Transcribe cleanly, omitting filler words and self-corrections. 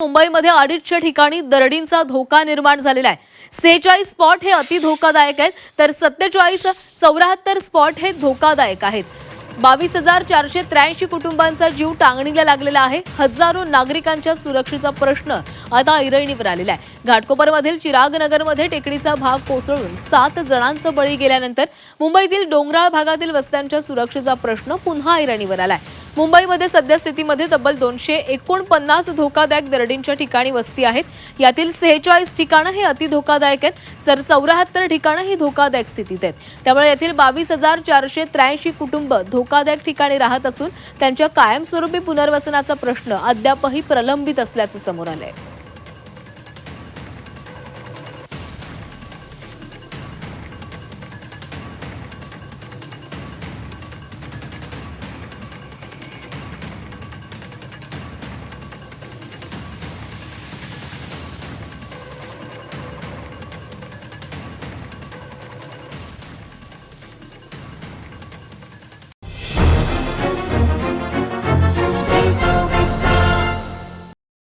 मुंबईमध्ये 250 ठिकाणी दरडींचा धोका निर्माण झालेला आहे। 46 स्पॉट हे अति धोकादायक आहेत, तर 74 स्पॉट हे धोकादायक आहेत। 22,483 कुटुंबांचा जीव टांगणीला लागलेला आहे। हजारो नागरिकांच्या सुरक्षेचा प्रश्न आता ऐरणीवर आलेला आहे। घाटकोपरमधील चिराग नगरमध्ये टेकडीचा भाग कोसळून 7 जणांचा बळी गेल्यानंतर मुंबईतील डोंगराळ भागातील वस्त्यांच्या सुरक्षेचा प्रश्न पुन्हा ऐरणीवर आलाय। मुंबईमध्ये सद्यस्थितीमध्ये तब्बल 249 धोकादायक दरडींच्या ठिकाणी वस्ती आहेत। यातील 46 ठिकाणं हे अति धोकादायक आहेत, तर 74 ठिकाणं ही धोकादायक स्थितीत आहेत। त्यामुळे यातील 22,483 कुटुंब धोकादायक ठिकाणी राहत असून त्यांच्या कायमस्वरूपी पुनर्वसनाचा प्रश्न अद्यापही प्रलंबित असल्याचं समोर आलंय।